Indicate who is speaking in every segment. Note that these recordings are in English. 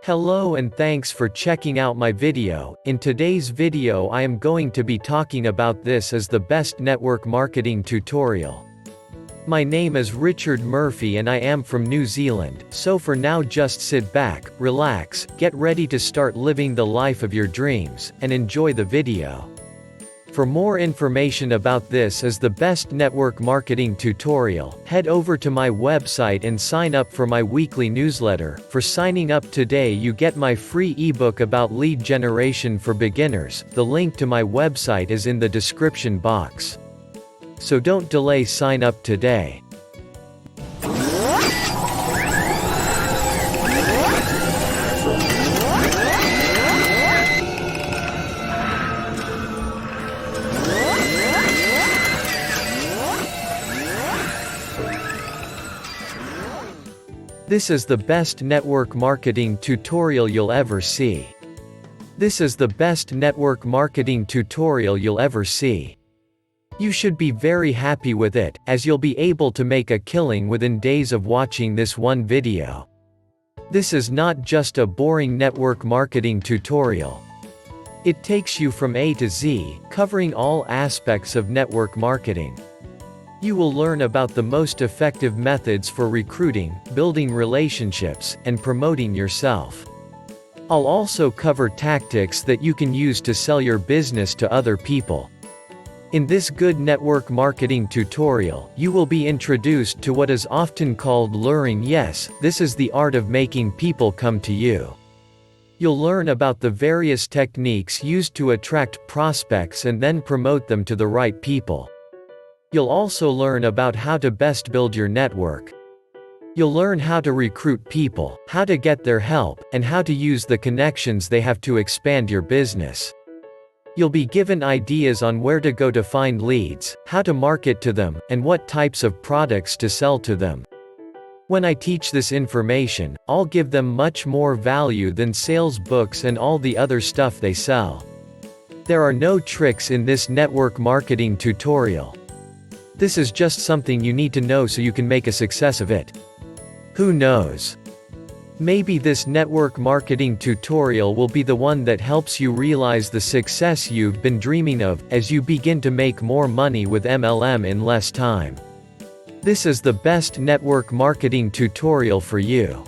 Speaker 1: Hello and thanks for checking out my video. In today's video I am going to be talking about this as the best network marketing tutorial. My name is Richard Murphy and I am from New Zealand, so for now just sit back, relax, get ready to start living the life of your dreams, and enjoy the video. For more information about this as the best network marketing tutorial, head over to my website and sign up for my weekly newsletter. For signing up today you get my free ebook about lead generation for beginners. The link to my website is in the description box. So don't delay, sign up today. This is the best network marketing tutorial you'll ever see. This is the best network marketing tutorial you'll ever see. You should be very happy with it, as you'll be able to make a killing within days of watching this one video. This is not just a boring network marketing tutorial. It takes you from A to Z, covering all aspects of network marketing. You will learn about the most effective methods for recruiting, building relationships, and promoting yourself. I'll also cover tactics that you can use to sell your business to other people. In this good network marketing tutorial, you will be introduced to what is often called luring. Yes, this is the art of making people come to you. You'll learn about the various techniques used to attract prospects and then promote them to the right people. You'll also learn about how to best build your network. You'll learn how to recruit people, how to get their help, and how to use the connections they have to expand your business. You'll be given ideas on where to go to find leads, how to market to them, and what types of products to sell to them. When I teach this information, I'll give them much more value than sales books and all the other stuff they sell. There are no tricks in this network marketing tutorial. This is just something you need to know so you can make a success of it. Who knows? Maybe this network marketing tutorial will be the one that helps you realize the success you've been dreaming of, as you begin to make more money with MLM in less time. This is the best network marketing tutorial for you.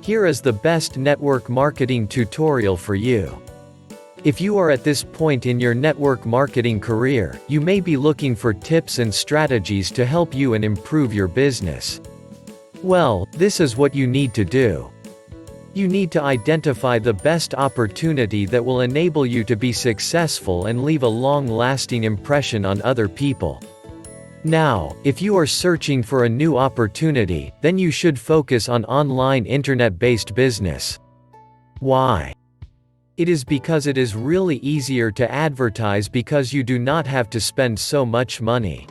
Speaker 1: Here is the best network marketing tutorial for you. If you are at this point in your network marketing career, you may be looking for tips and strategies to help you and improve your business. Well, this is what you need to do. You need to identify the best opportunity that will enable you to be successful and leave a long-lasting impression on other people. Now, if you are searching for a new opportunity, then you should focus on online internet-based business. Why? It is because it is really easier to advertise because you do not have to spend so much money.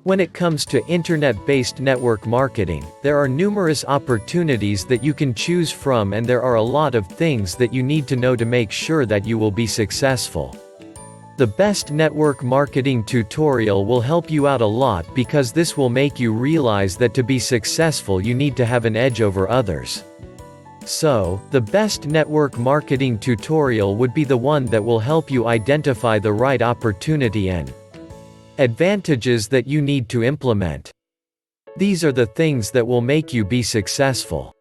Speaker 1: When it comes to internet-based network marketing, there are numerous opportunities that you can choose from, and there are a lot of things that you need to know to make sure that you will be successful. The best network marketing tutorial will help you out a lot because this will make you realize that to be successful you need to have an edge over others. So, the best network marketing tutorial would be the one that will help you identify the right opportunity and advantages that you need to implement. These are the things that will make you be successful.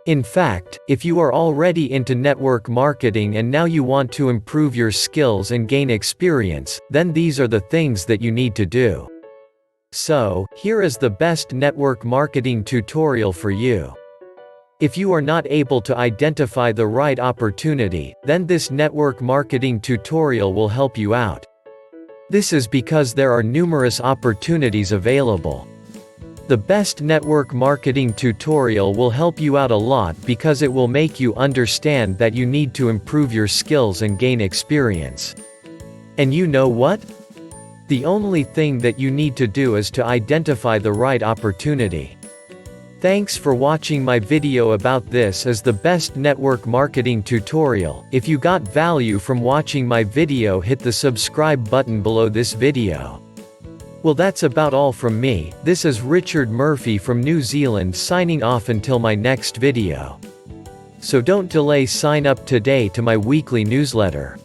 Speaker 1: In fact, if you are already into network marketing and now you want to improve your skills and gain experience, then these are the things that you need to do. So, here is the best network marketing tutorial for you. If you are not able to identify the right opportunity, then this network marketing tutorial will help you out. This is because there are numerous opportunities available. The best network marketing tutorial will help you out a lot because it will make you understand that you need to improve your skills and gain experience. And you know what? The only thing that you need to do is to identify the right opportunity. Thanks for watching my video about this as the best network marketing tutorial. If you got value from watching my video, hit the subscribe button below this video. Well, that's about all from me. This is Richard Murphy from New Zealand signing off until my next video. So don't delay, sign up today to my weekly newsletter.